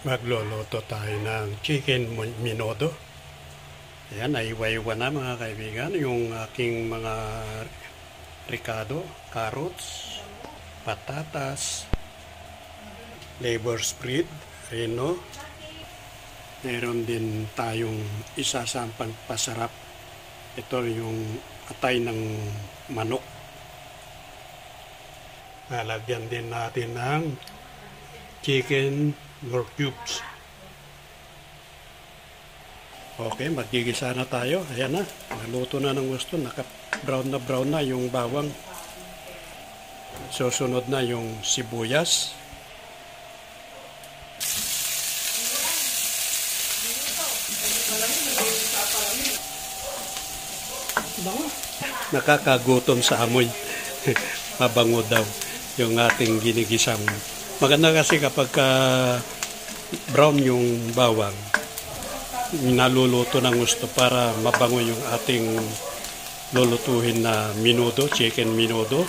Magluluto tayo ng chicken minodo. Ayan, naiwa-iwa na mga kaibigan yung aking mga ricado, carrots, patatas, labor spread, reno. Meron din tayong isasampang pasarap. Ito yung atay ng manok. Lalagyan din natin ng chicken cubes. Okay, magigisa na tayo. Ayan na, naluto na ng gusto. Naka-brown na yung bawang. Susunod na yung sibuyas. Nakakagutom sa amoy. Mabango daw yung ating ginigisang. Maganda kasi kapag brown yung bawang, naluluto ng gusto para mabango yung ating lulutuhin na minudo, chicken minudo.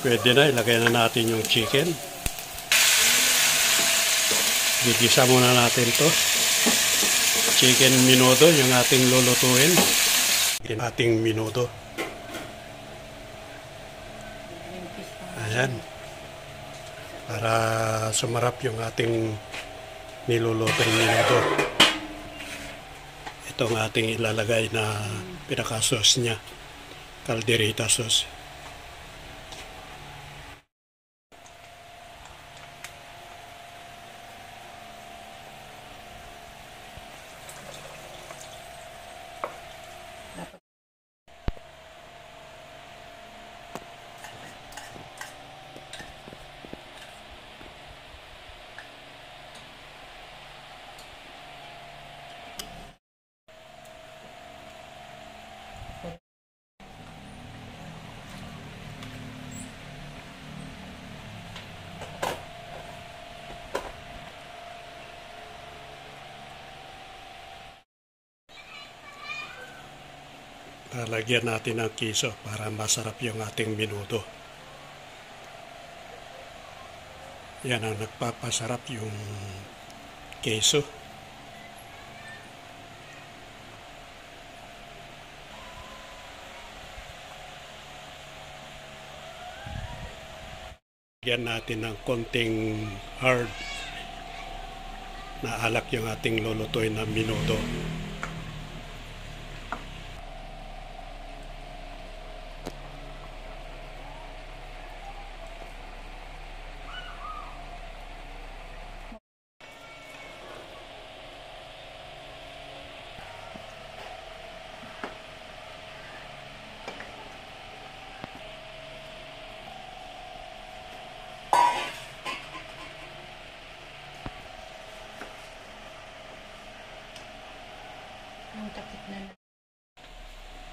Pwede na, ilagay na natin yung chicken. Gigisa muna natin to. Chicken minudo, yung ating lulutuin. Ating minudo. Ayan. Para sumarap yung ating nilulutong minudo. Ito ang ating ilalagay na pinaka-sauce niya. Calderita sauce. Lagyan natin ng kiso para masarap yung ating minudo. Yan ang nagpapasarap yung keso. Lagyan natin ng konting hard na alak yung ating lulutuin na minudo.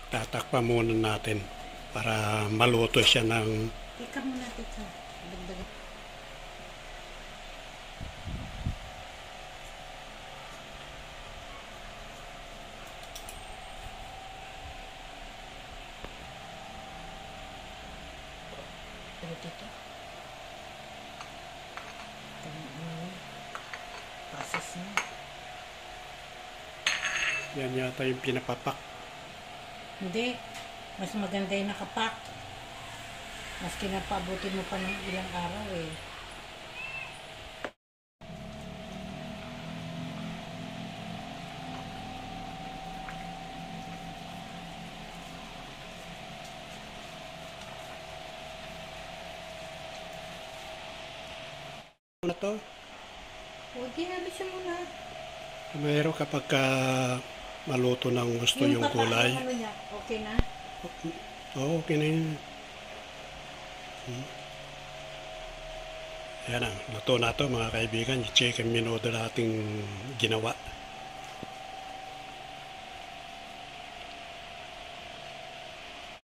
Tatakpan muna natin para maluto siya ng... Ika muna dito. Dagdagan. Dito. Process niya. Yan yata yung pinapapak. Hindi. Mas maganda yung nakapak. Mas kinapabutin mo pa ng ilang araw eh. Ano to? Huwag ginabis mo na. Mayroon kapag maluto ng gusto yung kulay. Ano niya? Okay na? Oo, okay na yun. Ayan na, luto na to mga kaibigan. Yung chicken minudo nating ginawa.